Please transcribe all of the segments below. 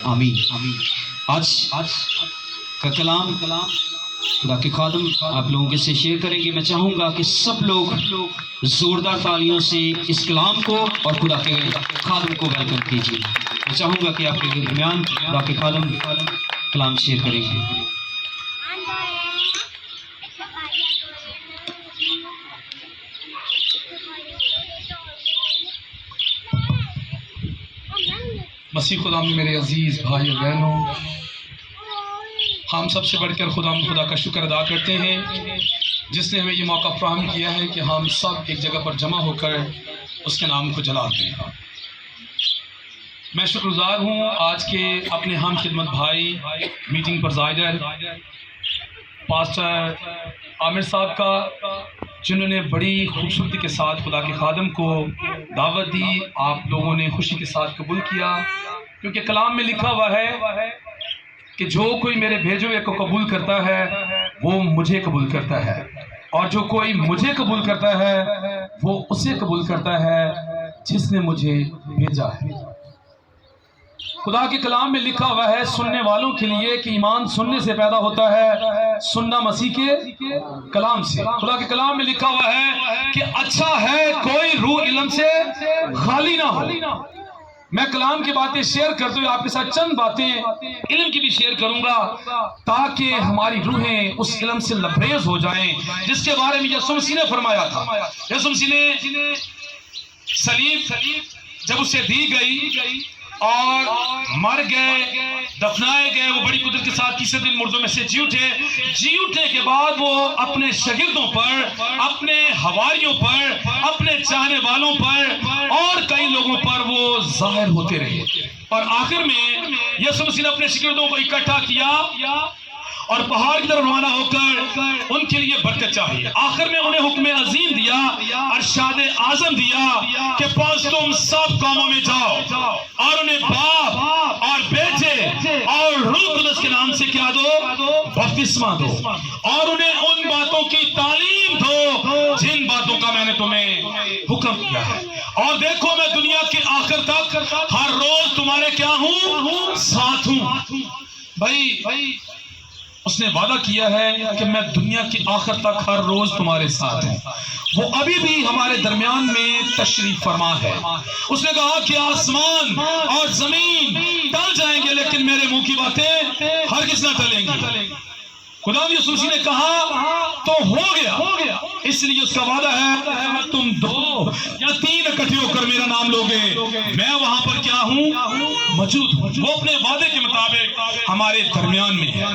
آمین۔ آج کا کلام خدا کے خادم آپ لوگوں کے سے شیئر کریں گے۔ میں چاہوں گا کہ سب لوگ زوردار تالیوں سے اس کلام کو اور خدا کے خادم کو ویلکم کیجیے۔ میں چاہوں گا کہ آپ کے درمیان خدا کے خادم کلام شیئر کریں گے۔ مسیح خدا میں میرے عزیز بھائی اور بہنوں، ہم سب سے بڑھ کر خدا کا شکر ادا کرتے ہیں جس نے ہمیں یہ موقع فراہم کیا ہے کہ ہم سب ایک جگہ پر جمع ہو کر اس کے نام کو جلاتے ہیں۔ میں شکر گزار ہوں آج کے اپنے ہم خدمت بھائی میٹنگ پرزائڈر پاسٹر عامر صاحب کا، جنہوں نے بڑی خوبصورتی کے ساتھ خدا کے خادم کو دعوت دی۔ آپ لوگوں نے خوشی کے ساتھ قبول کیا، کیونکہ کلام میں لکھا ہوا ہے کہ جو کوئی میرے بھیجے ہوئے کو قبول کرتا ہے وہ مجھے قبول کرتا ہے، اور جو کوئی مجھے قبول کرتا ہے وہ اسے قبول کرتا ہے جس نے مجھے بھیجا ہے۔ خدا کے کلام میں لکھا ہوا ہے سننے والوں کے لیے کہ ایمان سننے سے پیدا ہوتا ہے، سننا مسیح کے کلام سے۔ خدا کے کلام میں لکھا ہوا ہے کہ اچھا ہے کوئی روح علم سے خالی نہ ہو۔ میں کلام کی باتیں شیئر کرتے ہوئے آپ کے ساتھ چند باتیں علم کی بھی شیئر کروں گا تاکہ ہماری روحیں اس علم سے لبریز ہو جائیں جس کے بارے میں یسوع مسیح نے فرمایا تھا۔ یسوع مسیح نے صلیب جب اسے دی گئی اور مر گئے، دفنائے گئے، وہ بڑی قدرت کے ساتھ تیسرے دن مردوں میں سے جی اٹھے کے بعد وہ اپنے شاگردوں پر، اپنے حواریوں پر، اپنے چاہنے والوں پر اور کئی لوگوں پر وہ ظاہر ہوتے رہے، اور آخر میں یسوع مسیح نے اپنے شاگردوں کو اکٹھا کیا اور پہاڑ کی طرف روانہ ہو کر ان کے لیے برکت چاہیے۔ آخر میں انہیں حکم عظیم دیا، ارشاد اعظم دیا کہ پس تم سب قوموں میں جاؤ اور انہیں باپ اور بیٹے اور روح القدس کے نام سے کیا دو؟ بپتسمہ دو، اور انہیں ان باتوں کی تعلیم دو جن باتوں کا میں نے تمہیں حکم کیا ہے، اور دیکھو میں دنیا کے آخر تک ہر روز تمہارے کیا ہوں؟ ساتھ ہوں۔ بھائی اس نے وعدہ کیا ہے کہ میں دنیا کے آخر تک ہر روز تمہارے ساتھ ہوں۔ وہ ابھی بھی ہمارے درمیان میں تشریف فرما ہے۔ اس نے کہا کہ آسمان اور زمین ٹل جائیں گے لیکن میرے منہ کی باتیں ہرگز نہ ٹلیں گی۔ خدا یسوع مسیح نے کہا تو ہو گیا، اس لیے اس کا وعدہ ہے تم 2 یا 3 اکٹھے ہو کر میرا نام لوگے، میں وہاں پر کیا ہوں؟ موجود ہوں۔ وہ اپنے وعدے کے مطابق ہمارے درمیان میں ہے،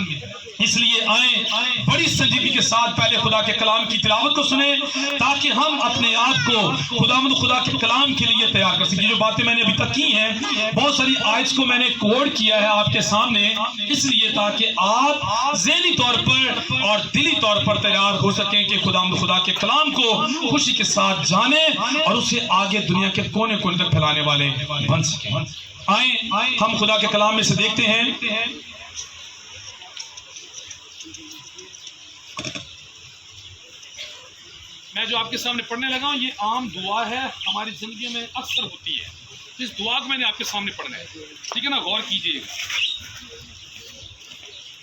اس لیے آئیں بڑی سنجیدگی کے ساتھ پہلے خدا کے کلام کی تلاوت کو سنیں تاکہ ہم اپنے آپ کو خدا کے کلام کے لیے تیار کر سکیں۔ جو باتیں میں نے ابھی تک کی ہیں، بہت ساری آیتس کو میں نے کوڈ کیا ہے آپ کے سامنے، اس لیے تاکہ آپ ذہنی طور پر اور دلی طور پر تیار ہو سکیں کہ خدا کے کلام کو خوشی کے ساتھ جانیں اور اسے آگے دنیا کے کونے کونے تک پھیلانے والے بن سکیں۔ آئیں ہم خدا کے کلام میں سے دیکھتے ہیں۔ میں جو آپ کے سامنے پڑھنے لگا ہوں یہ عام دعا ہے، ہماری زندگی میں اکثر ہوتی ہے، اس دعا کو میں نے آپ کے سامنے پڑھنا ہے، ٹھیک ہے نا؟ غور کیجئے گا۔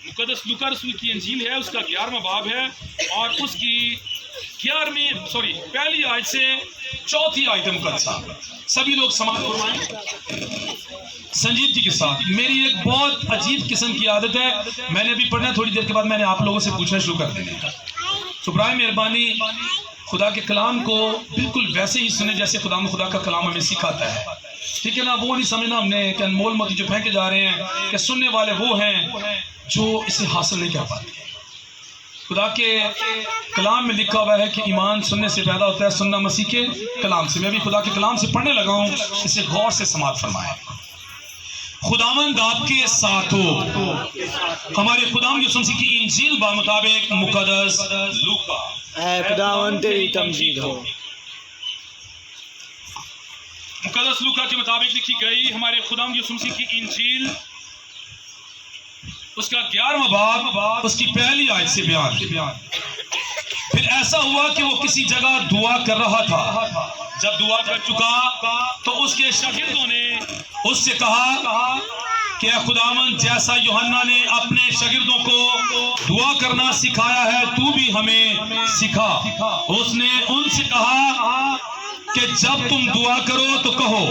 مقدس لوکا رسول کی انجیل ہے، اس کا 11واں باب ہے اور اس کی پہلی آیت سے 4تھی آیت مقدسہ۔ سبھی لوگ سماعت فرمائیں سنجیدگی کے ساتھ۔ میری ایک بہت عجیب قسم کی عادت ہے، میں نے بھی پڑھنا، تھوڑی دیر کے بعد میں نے آپ لوگوں سے پوچھنا شروع کر دیا۔ تو برائے مہربانی خدا کے کلام کو بالکل ویسے ہی سنیں جیسے خدا کا کلام ہمیں سکھاتا ہے، ٹھیک ہے نا؟ وہ نہیں سمجھنا ہم نے کہ انمول موتی جو پھینکے جا رہے ہیں کہ سننے والے وہ ہیں جو اسے حاصل نہیں کر پاتے۔ خدا کے کلام میں لکھا ہوا ہے کہ ایمان سننے سے پیدا ہوتا ہے، سننا مسیح کے کلام سے۔ میں بھی خدا کے کلام سے پڑھنے لگا ہوں، اسے غور سے سماعت فرمائیں۔ خداوند آپ کے ساتھ ہو۔ ہمارے خداوند یسوع مسیح کی انجیل بمطابق مقدس لوکا۔ اے خداوند تیری تمجید ہو۔ مقدس لوکا کے مطابق لکھی گئی ہمارے خداوند یسوع مسیح کی انجیل، اس کا 11واں باب، اس کی پہلی آیت سے بیان۔ پھر ایسا ہوا کہ وہ کسی جگہ دعا کر رہا تھا، جب دعا کر چکا تو اس کے شاگردوں نے اس سے کہا کہ اے خداوند جیسا یوحنا نے اپنے شاگردوں کو دعا کرنا سکھایا ہے تو بھی ہمیں سکھا۔ اس نے ان سے کہا کہ جب تم دعا کرو تو کہو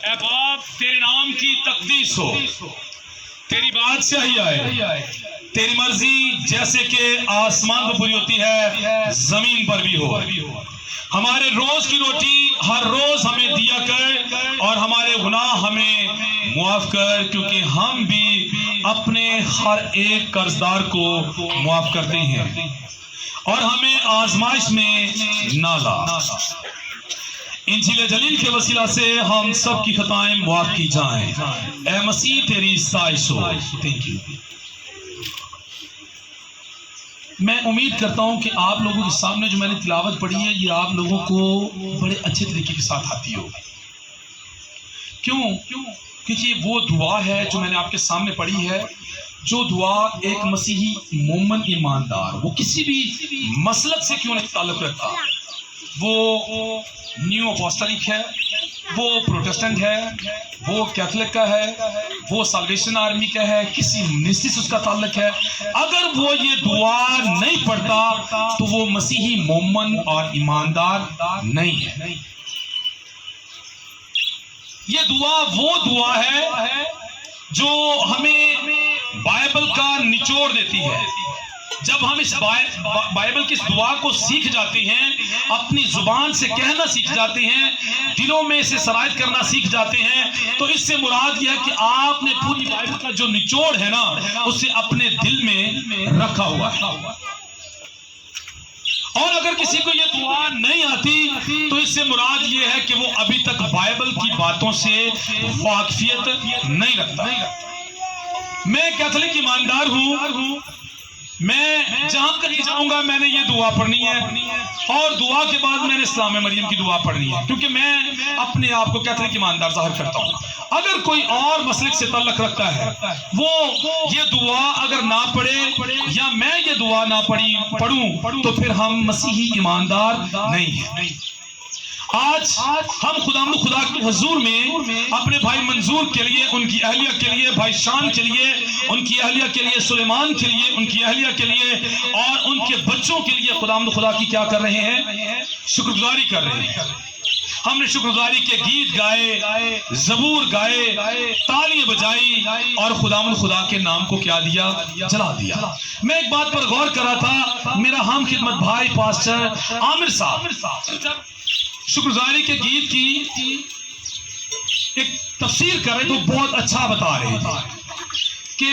اے باپ تیرے نام کی تقدیس ہو، تیری بادشاہی آئے، تیری مرضی جیسے کہ آسمان پر پوری ہوتی ہے زمین پر بھی ہو۔ ہمارے روز کی روٹی ہر روز ہمیں دیا کر اور ہمارے گناہ ہمیں معاف کر، کیونکہ ہم بھی اپنے ہر ایک قرضدار کو معاف کرتے ہیں، اور ہمیں آزمائش میں نہ لا۔ انجیل جلیل کے وسیلہ سے ہم سب کی خطائیں معاف کی جائیں۔ اے مسیح تیری ستائش ہو۔ Thank you. میں امید کرتا ہوں کہ آپ لوگوں کے سامنے جو میں نے تلاوت پڑھی ہے یہ آپ لوگوں کو بڑے اچھے طریقے کے ساتھ آتی ہوگی۔ کیوں؟ کیونکہ وہ دعا ہے جو میں نے آپ کے سامنے پڑھی ہے، جو دعا ایک مسیحی مومن ایماندار، وہ کسی بھی مسلک سے کیوں نہیں تعلق رکھتا، وہ نیو اپوسٹلک ہے، وہ پروٹسٹنٹ ہے، وہ کیتھولک کا ہے، وہ سالویشن آرمی کا ہے، کسی منسٹری سے اس کا تعلق ہے، اگر وہ یہ دعا نہیں پڑھتا تو وہ مسیحی مومن اور ایماندار نہیں ہے۔ یہ دعا وہ دعا ہے جو ہمیں بائبل کا نچوڑ دیتی ہے۔ جب ہم اس بائبل کی اس دعا کو سیکھ جاتے ہیں، اپنی زبان سے کہنا سیکھ جاتے ہیں، دلوں میں اسے سرایت کرنا سیکھ جاتے ہیں، تو اس سے مراد یہ ہے کہ آپ نے پوری بائبل کا جو نچوڑ ہے نا اسے اپنے دل میں رکھا ہوا ہے۔ اور اگر کسی کو یہ دعا نہیں آتی تو اس سے مراد یہ ہے کہ وہ ابھی تک بائبل کی باتوں سے واقفیت نہیں رکھتا۔ میں کیتھولک ایماندار ہوں، میں جہاں کہیں جاؤں گا میں نے یہ دعا پڑھنی ہے، اور دعا کے بعد میں نے اسلام مریم کی دعا پڑھنی ہے، کیونکہ میں اپنے آپ کو کیتھولک ایماندار ظاہر کرتا ہوں۔ اگر کوئی اور مسلک سے تعلق رکھتا ہے وہ یہ دعا اگر نہ پڑھے یا میں یہ دعا نہ پڑھوں تو پھر ہم مسیحی ایماندار نہیں ہیں۔ آج ہم خدا کے حضور میں اپنے بھائی منظور کے لیے، ان کی اہلیہ کے لیے، بھائی شان کے لیے، ان کی اہلیہ کے لیے، سلیمان کے لیے، ان کی اہلیہ کے لیے اور ان کے بچوں کے لیے خدا کی کیا کر رہے ہیں؟ شکر گزاری کر رہے ہیں۔ ہم نے شکر گزاری کے گیت گائے، زبور گائے، تالیاں بجائی اور خدا کے نام کو کیا دیا؟ جلا دیا۔ میں ایک بات پر غور کر رہا تھا، میرا ہم خدمت بھائی پاسٹر عامر صاحب شکر گزاری کے گیت کی ایک تفسیر کر رہے تو بہت اچھا بتا رہے تھے کہ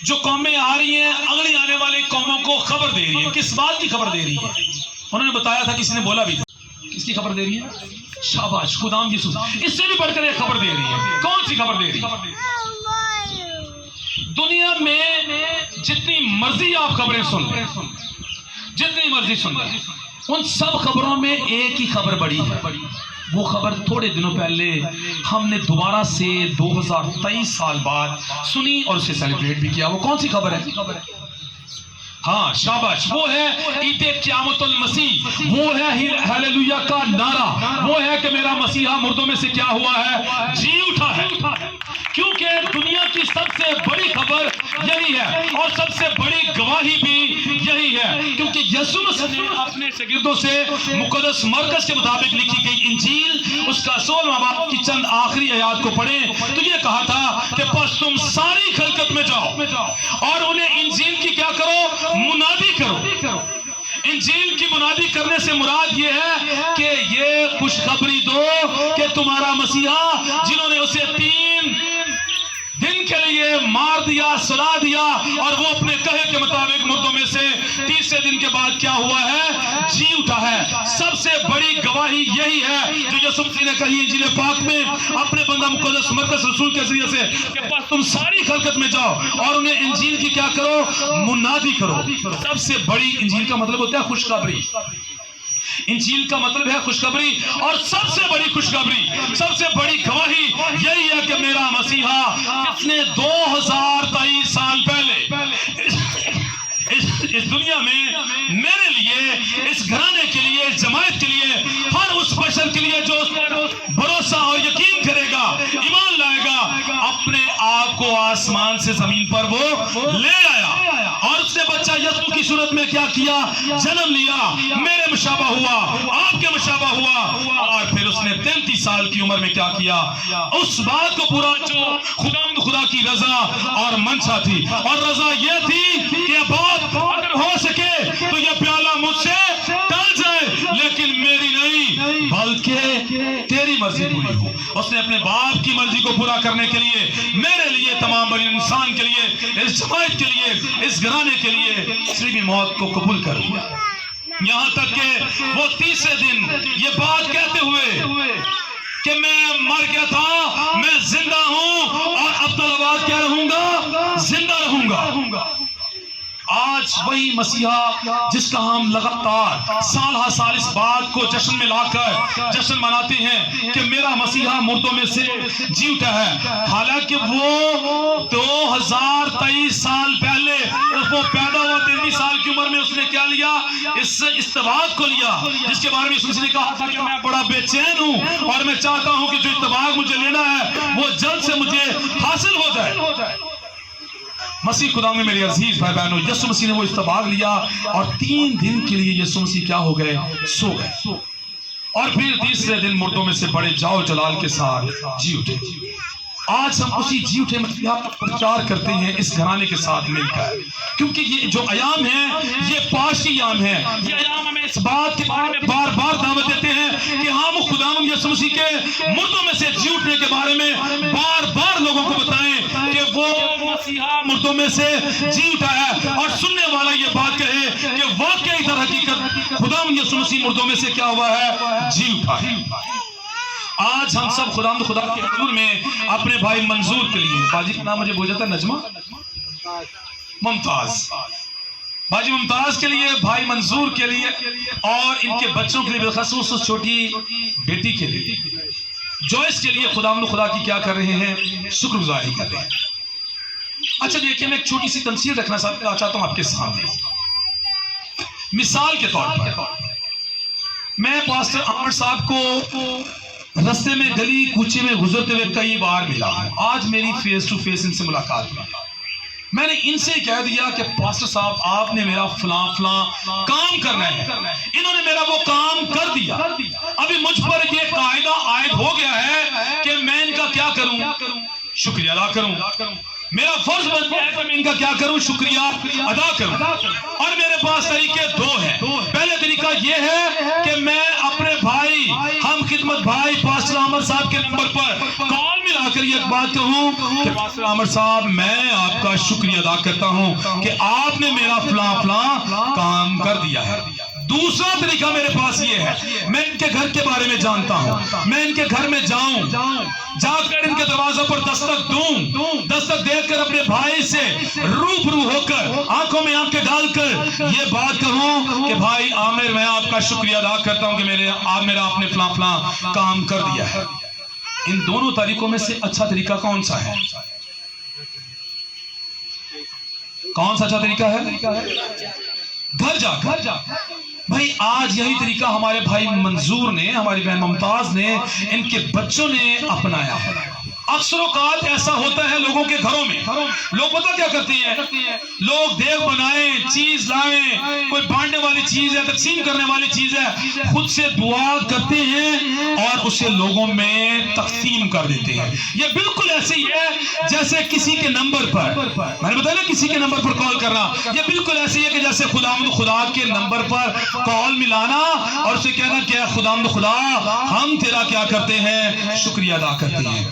جو قومیں آ رہی ہیں اگلی آنے والی قوموں کو خبر دے رہی ہے۔ کس بات کی خبر دے رہی ہے؟ انہوں نے بتایا تھا، کسی نے بولا بھی تھا، کس کی خبر دے رہی ہے؟ شاباش، خداوند یسوع۔ اس سے بھی بڑھ کر ایک خبر دے رہی ہے۔ کون سی خبر دے رہی ہے؟ دنیا میں جتنی مرضی آپ خبریں سن لیں، جتنی مرضی سن لیں، ان سب خبروں میں ایک ہی خبر بڑی ہے۔ وہ خبر تھوڑے دنوں پہلے ہم نے دوبارہ سے 2023 سال بعد سنی اور اسے سیلیبریٹ بھی کیا۔ وہ کون سی خبر ہے؟ ہاں شاباش، وہ ہے عید قیامت المسیح، وہ ہے ہیلیلویا کا نعرہ، وہ ہے کہ میرا مسیحا مردوں میں سے کیا ہوا ہے؟ جی اٹھا ہے۔ کیونکہ دنیا کی سب سے بڑی خبر یہی ہے اور سب سے بڑی گواہی بھی یہی ہے، کیونکہ یسوع مسیح نے اپنے شاگردوں سے مقدس مرکز کے مطابق لکھی گئی انجیل اس کا 16واں باب کی چند آخری آیات کو پڑھیں تو یہ کہا تھا کہ پس تم ساری خلقت میں جاؤ اور انہیں انجیل کی کیا کرو؟ منادی کرو۔ انجیل کی منادی کرنے سے مراد یہ ہے کہ یہ خوشخبری دو کہ تمہارا مسیحا جنہوں نے اسے 3 دن کے لیے مار دیا، سلا دیا اور وہ اپنے کہے کے مطابق مردوں میں سے تیسرے دن کے بعد کیا ہوا ہے؟ جی اٹھا ہے۔ سب سے بڑی گواہی یہی ہے جو یسوع مسیح نے کہی انجیل پاک میں اپنے بندہ مقدس مرکز رسول کے ذریعے سے کہ بس تم ساری خلقت میں جاؤ اور انہیں انجیل کی کیا کرو؟ منادی کرو۔ سب سے بڑی انجیل کا مطلب ہوتا ہے خوشخبری۔ انجیل کا مطلب ہے خوشخبری، اور سب سے بڑی خوشخبری، سب سے بڑی گواہی یہی ہے کہ میرا مسیحا جس نے 2023 سال پہلے اس دنیا میں میرے لیے، اس گھرانے کے لیے، اس جماعت کے لیے، ہر اس بشر کے لیے جو اس پر بھروسہ اور یقین کرے گا، ایمان لائے گا، اپنے آپ آسمان سے زمین پر وہ لے آیا اور اس نے بچہ یسوع کی صورت میں کیا کیا؟ جنم لیا، میرے مشابہ ہوا، آپ کے مشابہ ہوا، اور پھر اس نے 33 سال کی عمر میں کیا کیا؟ اس بات کو پورا جو خدا کی رضا اور منشا تھی، اور رضا یہ تھی کہ باپ اگر ہو سکے تو یہ پیالہ مجھ سے ٹل جائے، لیکن میری نہیں بلکہ تیری مرضی پوری ہو۔ اس نے اپنے باپ کی مرضی کو پورا کرنے کے لیے، میرے لیے، تمام بنی انسان کے لیے، اس جماعت کے لیے، اس گھرانے کے لیے صلیبی موت کو قبول کر لیا، یہاں تک کہ وہ تیسرے دن یہ بات کہتے ہوئے کہ میں مر گیا تھا، میں زندہ ہوں اور اب تلوار کیا رہوں گا؟ زندہ رہوں گا۔ آج وہی مسیحا جس کا ہم لگاتار سال ہر سال اس بات کو جشن میں لا کر جشن مناتے ہیں کہ میرا مسیحا مردوں میں سے جی اٹھا ہے، حالانکہ وہ 2023 سال پہلے وہ پیدا ہوا، 33 سال کی عمر میں اس نے کیا لیا؟ اس استباغ کو لیا، جس کے بارے میں اس نے کہا تھا کہ میں بڑا بے چین ہوں اور میں چاہتا ہوں کہ جو استباغ مجھے لینا ہے وہ جلد سے مجھے حاصل ہو جائے۔ مسیح خدا میں میرے عزیز بھائی بہنوں، یسوع مسیح نے وہ استباغ لیا اور 3 دن کے لیے یسوع مسیح کیا ہو گئے؟ سو گئے، اور پھر تیسرے دن مردوں میں سے بڑے جاؤ جلال کے ساتھ جی اٹھے۔ آج ہم اسی جی اٹھے مسیحا کا پرچار کرتے ہیں اس گھرانے کے ساتھ مل کر، کیونکہ یہ جو ایام ہے یہ پاشی ایام ہے۔ یہ ایام ہمیں اس بات کے بارے میں بار بار دعوت دیتے ہیں کہ ہم خداوند یسوع مسیح کے مردوں میں سے جی اٹھنے کے بارے میں بار بار لوگوں کو بتائیں کہ وہ مسیحا مردوں میں سے جی اٹھا ہے، اور سننے والا یہ بات کہے کہ واقعی در حقیقت خداوند یسوع مسیح مردوں میں سے کیا ہوا ہے؟ جی اٹھا ہے۔ آج ہم سب خداوند خدا کے حضور میں اپنے بھائی منظور کے لیے، باجی کا نام مجھے بول جاتا ہے نجمہ ممتاز، باجی ممتاز کے لیے، بھائی منظور کے لیے اور ان کے بچوں کے لیے، بالخصوص اس چھوٹی بیٹی کے لیے جوائس کے لیے خداوند خدا کی کیا کر رہے ہیں؟ شکر گزاری کر رہے ہیں۔ اچھا دیکھیں، میں ایک چھوٹی سی تمثیل رکھنا چاہتا ہوں آپ کے سامنے۔ مثال کے طور پر میں پاسٹر عامر صاحب کو رستے میں گلی کوچے میں گزرتے ہوئے کئی بار ملا ہوں، آج میری فیس ٹو فیس ان سے ملاقات ہوئی۔ میں نے ان سے کہہ دیا کہ پاسٹر صاحب آپ نے میرا فلاں کام کرنا ہے، انہوں نے میرا وہ کام کر دیا، ابھی مجھ پر یہ قاعدہ عائد ہو گیا ہے کہ میں ان کا کیا کروں؟ شکریہ ادا کروں۔ میرا فرض بن گیا ہے کہ میں ان کا کیا کروں؟ شکریہ ادا کروں۔ اور میرے پاس طریقے 2 ہیں۔ پہلے طریقہ یہ ہے کہ میں اپنے بھائی، ہم خدمت بھائی پاسٹر عامر صاحب کے نمبر پر کال ملا کر یہ بات کہوں کہ پاسٹر عامر صاحب میں آپ کا شکریہ ادا کرتا ہوں کہ آپ نے میرا فلاں کام کر دیا ہے۔ دوسرا طریقہ میرے پاس یہ ہے، میں ان کے گھر کے بارے میں جانتا ہوں، میں ان کے گھر میں جاؤں، جا کر ان کے دروازہ پر دستک دوں، دستک دے کر اپنے بھائی سے روبرو ہو کر آنکھوں میں آنکھیں ڈال کر یہ بات کہوں کہ بھائی عامر میں آپ کا شکریہ ادا کرتا ہوں کہ میرا آپ نے فلاں کام کر دیا ہے۔ ان دونوں طریقوں میں سے اچھا طریقہ کون سا ہے؟ کون سا اچھا طریقہ ہے؟ گھر جا بھائی آج یہی طریقہ ہمارے بھائی منظور نے، ہماری بہن ممتاز نے، ان کے بچوں نے اپنایا ہے۔ اکثر اوقات ایسا ہوتا ہے لوگوں کے گھروں میں، لوگ پتہ کیا کرتے ہیں؟ لوگ دیگ بنائیں، چیز لائیں، کوئی بانٹنے والی چیز ہے، تقسیم کرنے والی چیز ہے، خود سے دعا کرتے ہیں اور اسے لوگوں میں تقسیم کر دیتے ہیں۔ یہ بالکل ایسے ہی ہے جیسے کسی کے نمبر پر، میں نے بتایا نا کسی کے نمبر پر کال کرنا، یہ بالکل ایسے ہی ہے کہ جیسے خداوند خدا کے نمبر پر کال ملانا اور اسے کہنا کہ خداوند خدا ہم تیرا کیا کرتے ہیں؟ شکریہ ادا کرتے ہیں۔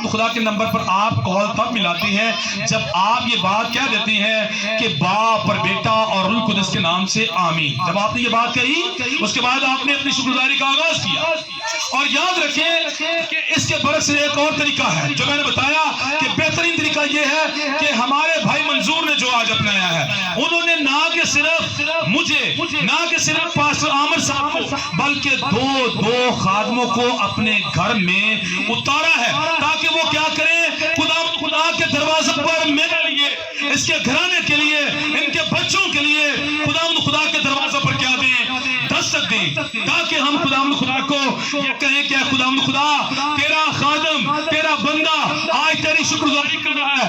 خدا کے نمبر پر آپ کال تب ملاتے ہیں جب آپ یہ بات کہہ دیتے ہیں کہ باپ اور بیٹا اور روح القدس کے نام سے آمین۔ جب آپ نے یہ بات کہی اس کے بعد آپ نے اپنی شکرگزاری کا آغاز کیا۔ اور یاد رکھیں کہ اس کے برعکس ایک اور طریقہ ہے جو میں نے بتایا کہ بہترین طریقہ یہ ہے کہ ہمارے بھائی منظور نے جو آج اپنایا ہے، انہوں نے نہ کہ صرف مجھے، نہ کہ صرف پاسٹر عامر صاحب کو، بلکہ دو خادموں کو اپنے گھر میں اتارا ہے تاکہ وہ کیا کریں؟ خدا کے دروازے پر میرے لیے، اس کے گھرانے کے لیے، ان کے بچوں کے لیے خدا کے دروازے پر کیا دیں؟ دستک دیں، تاکہ ہم خدا کو یہ کہیں کہ خدا تیرا خادم، تیرا بندہ آج تیری شکرگزاری کر رہا ہے،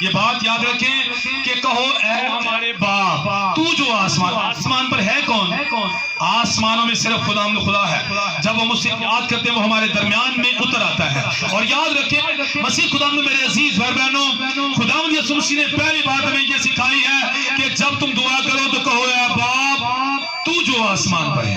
یہ بات یاد رکھیں کہ کہو اے ہمارے باپ تو جو آسمان پر ہے کون؟ آسمانوں میں صرف خدا ہے. جب ہم اس سے یاد کرتے ہیں وہ ہمارے درمیان میں اتر آتا ہے. اور یاد رکھیں مسیح خدا میرے عزیز بھائی بہنوں، خدا یسوع مسیح نے پہلی بات ہمیں یہ سکھائی ہے کہ جب تم دعا کرو تو کہو اے باپ تو جو آسمان پر ہے.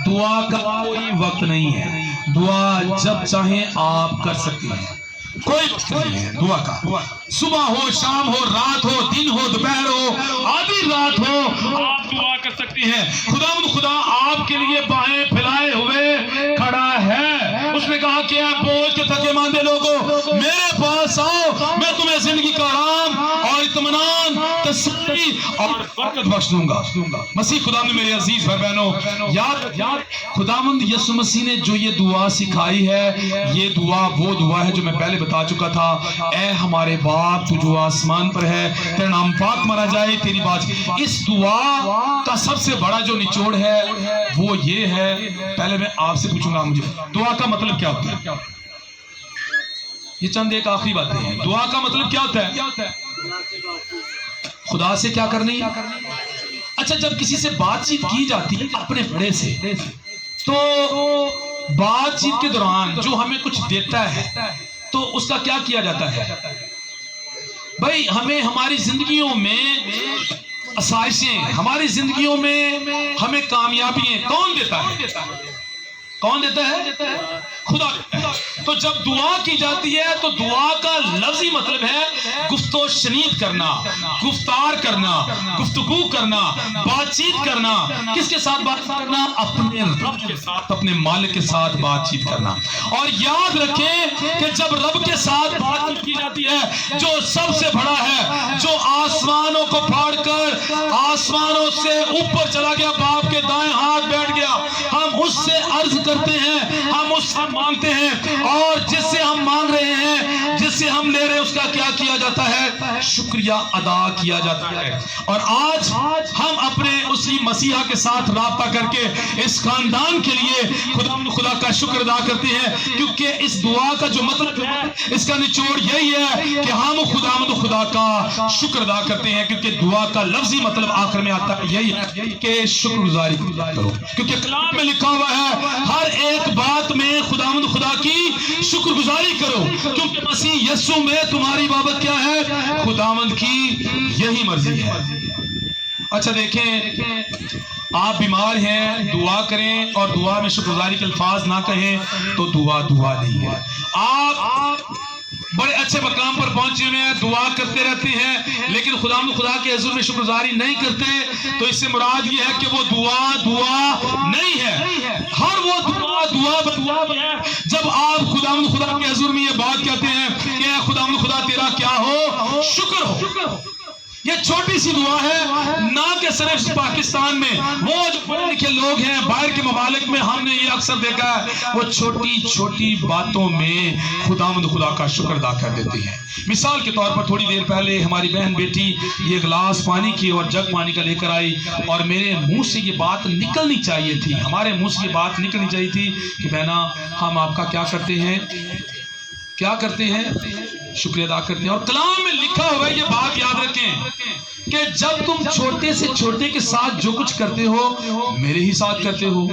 دعا کا کوئی وقت نہیں ہے، دعا جب چاہیں آپ کر سکتے ہیں، کوئی وقت نہیں ہے دعا کا. صبح ہو، شام ہو، رات ہو، دن ہو، دوپہر ہو، آدھی رات ہو، آپ دعا کر سکتے ہیں. خدا آپ کے لیے باہیں پھیلائے ہوئے کھڑا ہے. اس نے کہا کہ اے بوجھ کے تھکے ماندے لوگوں میرے پاس آؤ، میں تمہیں زندگی کا آرام اور اطمینان، تسلی اور برکت بخش دوں گا. مسیح خدا نے میرے عزیز بھائی بہنوں یاد خداوند یسوع مسیح نے جو یہ دعا سکھائی ہے، یہ دعا وہ دعا ہے جو میں پہلے بتا چکا تھا. اے ہمارے باپ تو جو آسمان پر ہے، تیرا نام پاک مانا جائے، تیری بات. اس دعا کا سب سے بڑا جو نچوڑ ہے وہ یہ ہے. پہلے میں آپ سے پوچھوں گا مجھے دعا کا مطلب کیا ہوتا ہے؟ یہ چند ایک آخری باتیں ہیں. دعا کا مطلب کیا ہوتا ہے؟ خدا سے کیا کرنی. اچھا، جب کسی سے بات چیت کی جاتی ہے اپنے بڑے سے، تو بات چیت کے دوران جو ہمیں کچھ دیتا ہے تو اس کا کیا کیا جاتا ہے؟ بھائی ہمیں ہماری زندگیوں میں آسائشیں، ہماری زندگیوں میں ہمیں کامیابیاں کون دیتا ہے؟ کون دیتا ہے؟ خدا دیتا ہے. تو جب دعا کی جاتی ہے تو دعا کا لفظی مطلب ہے گفت و شنید کرنا، گفتار کرنا، گفتگو کرنا، بات چیت کرنا. کس کے ساتھ بات کرنا؟ اپنے رب کے ساتھ، اپنے مالک کے ساتھ بات چیت کرنا. اور یاد رکھیں کہ جب رب کے ساتھ بات چیت کی جاتی ہے جو سب سے بڑا ہے، جو آسمانوں کو پھاڑ کر آسمانوں سے اوپر چلا گیا، باپ کے دائیں ہاتھ بیٹھ گیا، ہم اس سے عرض کرتے ہیں، ہم اس سے مانگتے ہیں، اور جس سے ہم مانگ رہے ہیں، جس سے ہم لے رہے ہیں، اس کا کیا کیا جاتا ہے؟ شکریہ ادا کیا جاتا ہے. اور آج ہم اپنے اسی مسیحا کے ساتھ رابطہ کر کے اس خاندان کے لیے خدا کا شکر ادا کرتے ہیں، کیونکہ اس دعا کا جو مطلب ہے، اس کا نچوڑ یہی ہے کہ ہم خدا کا شکر ادا کرتے ہیں. کیونکہ دعا کا لفظی مطلب آخر میں آتا ہے یہی ہے کہ شکر گزاری کرو. کیونکہ کلام میں لکھا ہوا ہے ہر ایک بات میں خدا کی شکر گزاری کرو، کیونکہ مسیح یسوع میں تمہاری بابت کیا ہے؟ خداوند کی یہی مرضی ہے. اچھا دیکھیں، آپ بیمار ہیں، دعا کریں اور دعا میں شکر گزاری کے الفاظ نہ کہیں تو دعا نہیں ہے. آپ بڑے اچھے مقام پر پہنچے ہوئے ہیں، دعا کرتے رہتے ہیں، لیکن خدا کے حضور میں شکر گزاری نہیں کرتے، تو اس سے مراد یہ ہے کہ وہ دعا نہیں ہے. ہر وہ دعا ہے جب آپ خدا کے حضور میں یہ بات کہتے ہیں کہ اے خدا تیرا کیا ہو؟ شکر ہو. یہ چھوٹی سی دعا ہے، نہ کہ صرف پاکستان میں وہ جو پڑھے لکھے لوگ ہیں باہر کے ممالک میں، ہم نے یہ اکثر دیکھا ہے وہ چھوٹی چھوٹی باتوں میں خدا کا شکر ادا کر دیتے ہیں. مثال کے طور پر تھوڑی دیر پہلے ہماری بہن بیٹی یہ گلاس پانی کی اور جگ پانی کا لے کر آئی، اور میرے منہ سے یہ بات نکلنی چاہیے تھی، ہمارے منہ سے یہ بات نکلنی چاہیے تھی کہ بہنا ہم آپ کا کیا کرتے ہیں؟ شکریہ ادا کرتے ہیں. اور کلام میں لکھا ہوا ہے، یہ بات یاد رکھیں کہ جب تم چھوٹے سے چھوٹے کے ساتھ جو کچھ کرتے ہو میرے ہی ساتھ کرتے ہو.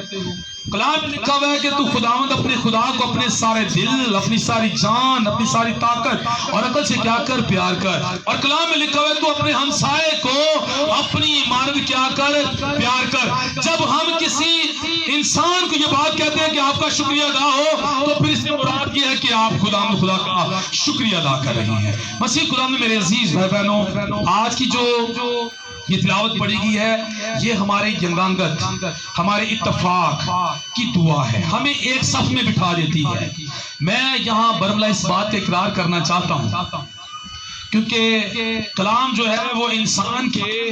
کلام میں لکھا ہوا ہے کہ تو خداوند اپنے خدا کو اپنے سارے دل، اپنی ساری جان، اپنی ساری طاقت اور عقل سے کیا کر؟ پیار کر. اور کلام میں لکھا ہوا ہے تو اپنے ہمسائے کو اپنی ایمانت کیا کر؟ پیار کر. جب ہم کسی انسان کو یہ بات کہتے ہیں کہ آپ کا شکریہ ادا ہو، تو پھر اس سے مراد یہ ہے کہ آپ خدا کا شکریہ ادا کر رہے ہیں. مسیح خدا میں میرے عزیز بھائی بہنوں، آج کی جو یہ تلاوت پڑھی گئی ہے، یہ ہمارے ینگانگت، ہمارے اتفاق کی دعا ہے، ہمیں ایک صف میں بٹھا دیتی ہے. میں یہاں برملا اس بات کا اقرار کرنا چاہتا ہوں، کیونکہ کلام جو ہے وہ انسان کے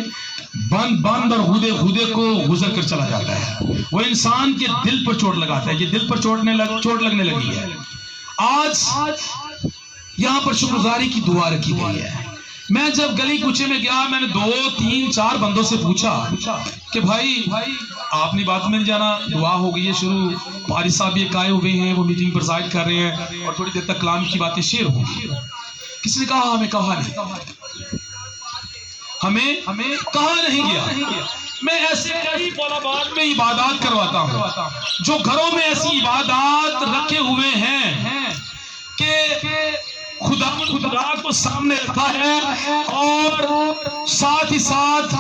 بند اور غودے کو گزر کر چلا جاتا ہے، وہ انسان کے دل پر چوٹ لگاتا ہے. یہ دل پر چوٹ لگنے لگی ہے. آج یہاں پر شکر گزاری کی دعا رکھی گئی ہے. میں جب گلی کوچے میں گیا، میں نے 2 3 4 بندوں سے پوچھا کہ بھائی آپ نے بات میں نہیں جانا، دعا ہو گئی ہے شروع، پاری صاحب یہ آئے ہوئے ہیں، وہ میٹنگ پر ظاہر کر رہے ہیں اور تھوڑی دیر تک کلام کی باتیں شیئر ہوں گی. کس نے کہا ہمیں کہا نہیں، ہمیں کہا نہیں گیا. میں ایسے کئی طلبات میں عبادات کرواتا ہوں جو گھروں میں ایسی عبادات رکھے ہوئے ہیں کہ خدا کو سامنے رکھا ہے اور ساتھ ہی ساتھ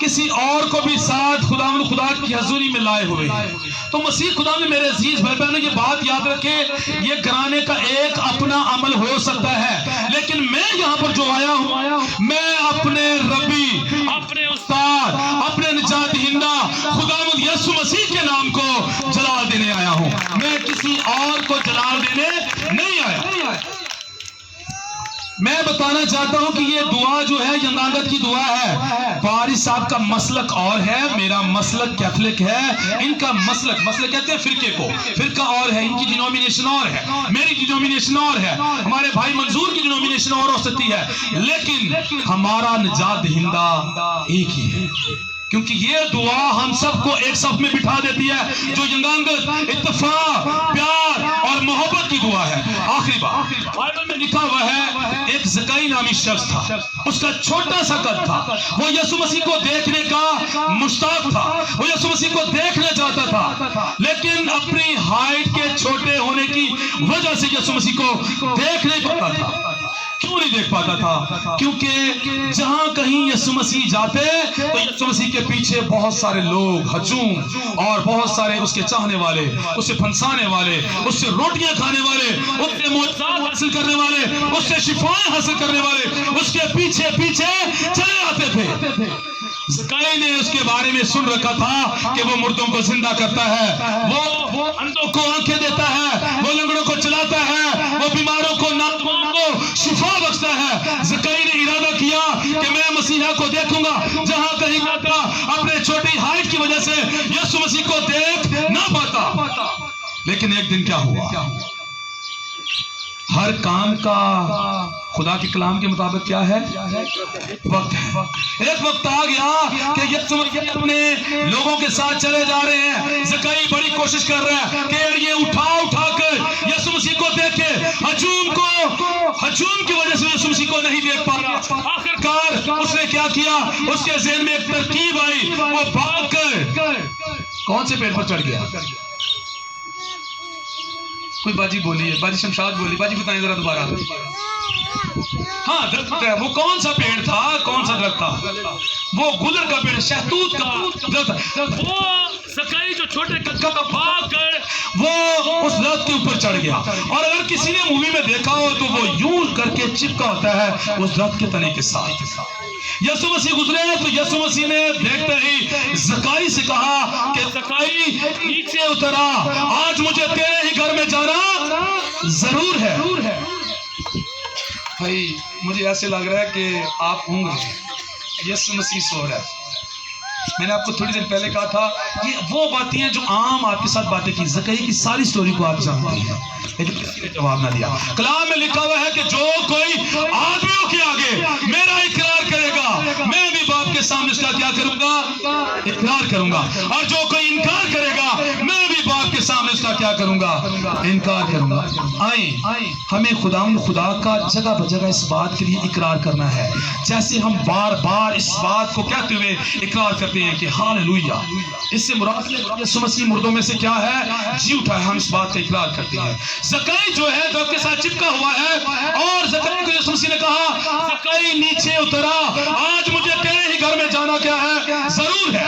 کسی اور کو بھی ساتھ خدا کی حضوری میں لائے ہوئے ہیں. تو مسیح خدا میں میرے عزیز بھائی بہنوں یہ بات یاد رکھے، یہ گرانے کا ایک اپنا عمل ہو سکتا ہے، لیکن میں یہاں پر جو آیا ہوں میں اپنے ربی، اپنے استاد، اپنے نجات دہندہ خداوند یسوع مسیح کے نام کو جلال دینے آیا ہوں. میں کسی اور کو جلال دینے نہیں آیا. میں بتانا چاہتا ہوں کہ یہ دعا جو ہے ینگانگت کی دعا ہے. وارث صاحب کا مسلک اور ہے، میرا مسلک کیتھولک ہے. ان کا مسلک کہتے ہیں فرقے کو، فرقہ اور ہے، ان کی ڈینومینیشن اور ہے، میری ڈینومینیشن اور ہے، ہمارے بھائی منظور کی ڈینومینیشن اور ہو سکتی ہے، لیکن ہمارا نجات دہندہ ایک ہی ہے. کیونکہ یہ دعا ہم سب کو ایک صف میں بٹھا دیتی ہے، جو ینگانگت اتفاق، پیار اور محبت کی دعا ہے. آخری بات بائبل میں لکھا ہوا ہے، ایک زکائی نامی شخص تھا، اس کا چھوٹا سا قد تھا، وہ یسوع مسیح کو دیکھنے کا مشتاق تھا، وہ یسوع مسیح کو دیکھنا چاہتا تھا، لیکن اپنی ہائٹ کے چھوٹے ہونے کی وجہ سے یسوع مسیح کو دیکھ نہیں پاتا تھا. کیوں نہیں دیکھ پاتا تھا؟ کیونکہ جہاں کہیں یسوع مسیح جاتے تو یسوع مسیح کے پیچھے بہت سارے لوگ ہجوم اور بہت سارے اس کے چاہنے والے، اس سے پھنسانے والے، اس سے روٹیاں کھانے والے، اس سے معجزات حاصل کرنے والے، اس سے شفائیں حاصل کرنے والے اس کے پیچھے پیچھے چلے آتے تھے. زکائی نے اس کے بارے میں سن رکھا تھا کہ وہ مردوں کو زندہ کرتا ہے، وہ اندھوں کو آنکھیں دیتا ہے، وہ لنگڑوں کو چلاتا ہے، وہ بیماروں کو ناتواں کو شفا بخشتا ہے. زکائی نے ارادہ کیا کہ میں مسیحا کو دیکھوں گا. جہاں کہیں جاتا اپنے چھوٹی ہائٹ کی وجہ سے یسوع مسیح کو دیکھ نہ پاتا. لیکن ایک دن کیا ہوا؟ ہر کام کا خدا کے کلام کے مطابق کیا ہے؟ وقت ہے. ایک وقت آ گیا کہ یسوع مسیح اپنے لوگوں کے ساتھ چلے جا رہے ہیں. زکائی بڑی کوشش کر رہا ہے کہ یہ اٹھا کر یسوع مسیح کو دیکھے. ہجوم کی وجہ سے یسوع مسیح کو نہیں دیکھ پا رہا. آخرکار اس نے کیا کیا؟ اس کے ذہن میں ایک ترکیب آئی. وہ بھاگ کر کون سے پیڑ پر چڑھ گیا؟ کوئی باجی بولی ہے، باجی شمشاد بولی، باجی بتائیں ذرا دوبارہ. ہاں درخت ہے. وہ کون سا پیڑ تھا؟ کون سا درخت تھا؟ وہ گلر کا پیڑ، شہتوت کا درخت. وہ زکائی جو چھوٹے قد کا بھاگ کر وہ اس درخت کے اوپر چڑھ گیا. اور اگر کسی نے مووی میں دیکھا ہو تو وہ یوں کر کے چپکا ہوتا ہے اس درخت کے تنے کے ساتھ. یسوع مسیح گزرے تو یسوع مسیح نے دیکھتے ہی زکائی سے کہا کہ زکائی نیچے اترا، آج مجھے تیرے ہی گھر میں جانا ضرور ہے. بھائی مجھے ایسے لگ رہا ہے کہ آپ ہوں گے. یسوع مسیح سو رہا ہے. میں نے آپ کو تھوڑی دیر پہلے کہا تھا یہ وہ باتیں ہیں جو عام آپ کے ساتھ باتیں کی. زکائی کی ساری سٹوری کو آپ جانتے ہیں لیکن کسی نے جواب نہ دیا. کلام میں لکھا ہوا ہے کہ جو کوئی آدمیوں کے آگے میرا اقرار کرے گا میں بھی باپ کے سامنے اس کا کیا کروں گا؟ اقرار کروں گا. اور جو کوئی انکار کرے گا میں بھی باپ کے سامنے اس کا کیا کروں گا؟ انکار کروں گا. آئیں ہمیں خدا کا جگہ بجگہ اس بات کے لیے اقرار کرنا ہے، جیسے ہم بار بار اس بات کو کہتے ہوئے اقرار کرتے ہیں کہ ہاللویا. اس سے مراد یسوع مسیح مردوں میں سے کیا ہے؟ جی اٹھا ہے. ہم اس بات کا اقرار کرتے ہیں. زکائی جو ہے درخت کے ساتھ چپکا ہوا ہے اور زکائی کو یسوع مسیح نے کہا زکائی نیچے اترا، آج مجھے تیرے ہی گھر میں جانا کیا ہے؟ ضرور ہے.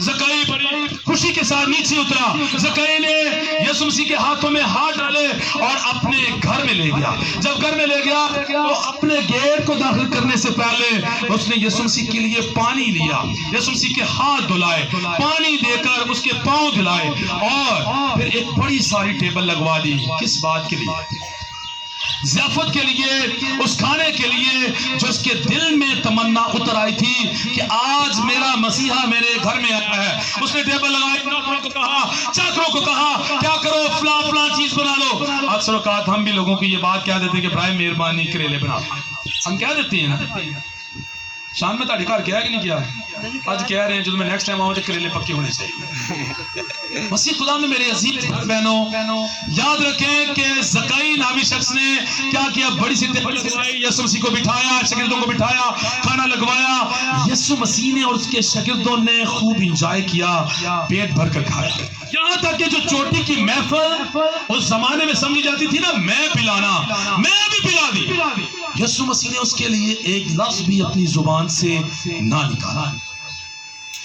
زکائی بڑی خوشی کے ساتھ نیچے اترا. زکائی نے یسوع مسیح کے ہاتھوں میں ہاتھ ڈالے اور اپنے گھر میں لے گیا. جب گھر میں لے گیا تو اپنے گیٹ کو داخل کرنے سے پہلے اس نے یسوع مسیح کے لیے پانی لیا، یسوع مسیح کے ہاتھ دھلائے، پانی دے کر اس کے پاؤں دھلائے اور پھر ایک بڑی ساری ٹیبل لگوا دی. کس بات کے لیے؟ ضیافت کے لیے، اس کھانے کے لیے جو اس کے دل میں تمنا اتر آئی تھی کہ آج میرا مسیحا میرے گھر میں آیا ہے. اس نے ٹیبل لگائی، نوکروں کو کہا، چاکروں کو کہا کیا کرو فلاں چیز بنا لو. اکثر اوقات ہم بھی لوگوں کو یہ بات کہہ دیتے ہیں کہ برائے مہربانی کریلے بنا. ہم کہہ دیتے ہیں نا، شام میں تاڑی گھر کیا کہ نہیں کیا؟ آج کہہ رہے ہیں جو میں نیکسٹ ٹائم آؤں تو کریلے پکے ہونے چاہیے۔ مسیح خدا میں میرے عزیز بہنوں یاد رکھیں کہ زکائی نامی شخص نے کیا کیا؟ بڑی سی ٹیبل لگوائی، یسوع مسیح کو بٹھایا، شاگردوں کو بٹھایا، کھانا لگوایا، یسوع مسیح نے اور اس کے شاگردوں نے خوب انجوائے کیا، پیٹ بھر کر کھایا، یہاں تک کہ جو چوٹی کی محفل اس زمانے میں سمجھی جاتی تھی نا، میں پلانا، میں بھی پلا دی، یسوع مسیح نے اس کے لیے ایک لفظ بھی اپنی زبان سے نہ نکالا۔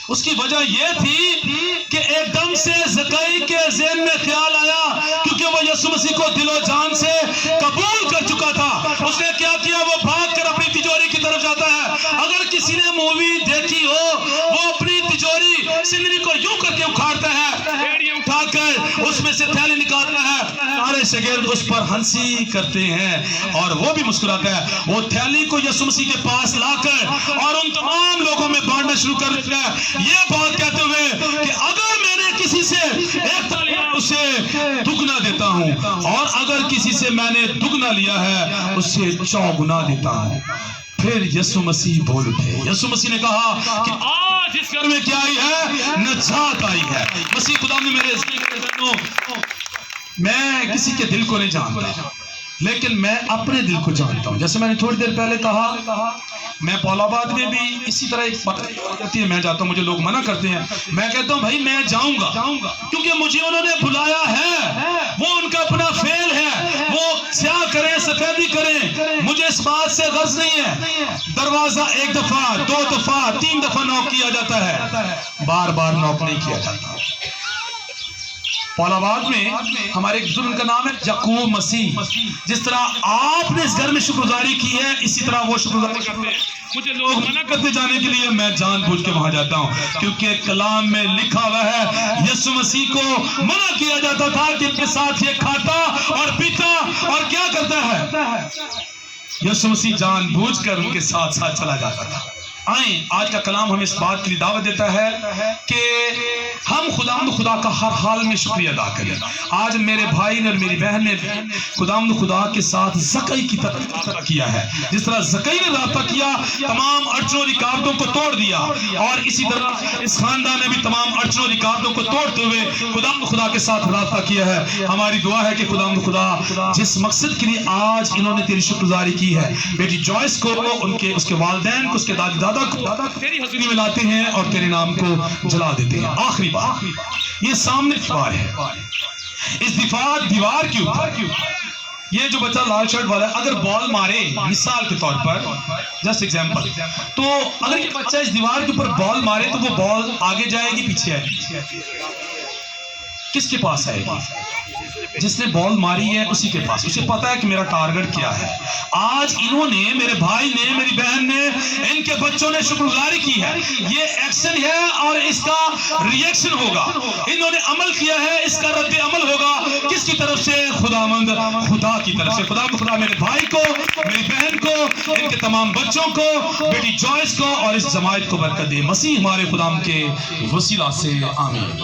اس کی وجہ یہ تھی کہ ایک دم سے زکائی کے ذہن میں خیال آیا، کیونکہ وہ یسوع مسیح کو دل و جان سے قبول کر چکا تھا، اس نے کیا کیا؟ وہ بھاگ کر اپنی تجوری کی طرف جاتا ہے۔ اگر کسی نے مووی دیکھی ہو، وہ اپنی تجوری سندری کو یوں کر کے اکھاڑتا ہے، ایڑی اٹھا کر اس میں سے تھیلی نکالتا ہے، سارے شاگرد اس پر ہنسی کرتے ہیں اور وہ بھی مسکراتا ہے۔ وہ تھیلی کو یسوع مسیح کے پاس لا کر اور ان تمام لوگوں میں بانٹنا شروع کر دیتا ہے، یہ بات کہتے ہوئے کہ اگر میں نے کسی سے ایک تھیلی اسے دگنا دیتا ہوں، اور اگر کسی سے میں نے دگنا لیا ہے اسے چوگنا دیتا ہوں۔ پھر یسوع مسیح بول اٹھے۔ یسوع مسیح نے کہا کہ آج اس گھر میں کیا آئی ہے؟ نجات آئی ہے۔ مسیح خدا نے میرے میں کسی کے دل کو نہیں جانتا، لیکن میں اپنے دل کو جانتا ہوں۔ جیسے میں نے تھوڑی دیر پہلے کہا، میں پول آباد میں بھی اسی طرح ایک بات ہے، میں جاتا ہوں، مجھے لوگ منع کرتے ہیں، میں کہتا ہوں بھائی میں جاؤں گا، کیونکہ مجھے انہوں نے بلایا ہے، وہ ان کا اپنا فعل ہے، وہ سیاہ کریں سفیدی کریں، مجھے اس بات سے غرض نہیں ہے۔ دروازہ ایک دفعہ، دو دفعہ، تین دفعہ نوک کیا جاتا ہے، بار بار نوک نہیں کیا جاتا۔ پول آباد میں ہمارے ایک بزرگ کا نام ہے یعقوب مسیح، جس طرح آپ نے اس گھر میں شکر گزاری کی ہے، اسی طرح وہ شکر گزاری کرتے ہیں۔ مجھے لوگ منع کرتے جانے کے لیے میں جان بوجھ کے وہاں جاتا ہوں، کیونکہ کلام میں لکھا ہوا ہے یسوع مسیح کو منع کیا جاتا تھا کہ ان کے ساتھ یہ کھاتا اور پیتا اور کیا کرتا ہے۔ یسوع مسیح جان بوجھ کر ان کے ساتھ ساتھ چلا جاتا تھا۔ آئیں، آج کا کلام ہمیں اس بات کے لیے دعوت دیتا ہے کہ ہم خدا کا ہر حال میں شکریہ ادا کریں۔ آج میرے بھائی نے اور میری بہن نے خدا کے ساتھ زکائی کی طرح رابطہ کیا ہے، جس طرح زکائی نے رابطہ کیا، تمام اڑچنوں رکاوٹوں کو توڑ دیا، اور اسی طرح اس خاندان نے بھی تمام اڑچنوں رکاوٹوں کو توڑتے ہوئے خدا کے ساتھ رابطہ کیا ہے۔ ہماری دعا ہے کہ خدا جس مقصد کے لیے آج انہوں نے تیری شکر گزاری کی ہے، بیٹی جوائس کو، اس کے والدین کو، اس کے دادی دادا کو تیری حضوری میں لاتے ہیں اور تیرے نام کو جلا دیتے ہیں۔ آخری بات، یہ سامنے دیوار ہے، اس دیوار کے اوپر یہ جو بچہ لال شرٹ والا ہے، اگر بال مارے مثال کے طور پر، جسٹ ایگزامپل، تو اگر یہ بچہ اس دیوار کے اوپر بال مارے تو وہ بال آگے جائے گی پیچھے آئے گی؟ کس کے پاس آئے گی؟ جس نے بال ماری ہے اسی کے پاس، اسے پتا ہے کہ میرا ٹارگٹ کیا ہے۔ آج انہوں نے، میرے بھائی نے، میری بہن نے، ان کے بچوں نے شکر گزاری کی ہے، یہ ایکشن ہے اور اس کا ریئیکشن ہوگا۔ انہوں نے عمل کیا ہے، اس کا رد عمل ہوگا، کس کی طرف سے؟ خدا کی طرف سے۔ خدا میرے بھائی کو، میری بہن کو، ان کے تمام بچوں کو، بیٹی جوائس کو اور اس جماعت کو برکت دے، مسیح ہمارے خدا کے وسیلہ سے، آمین۔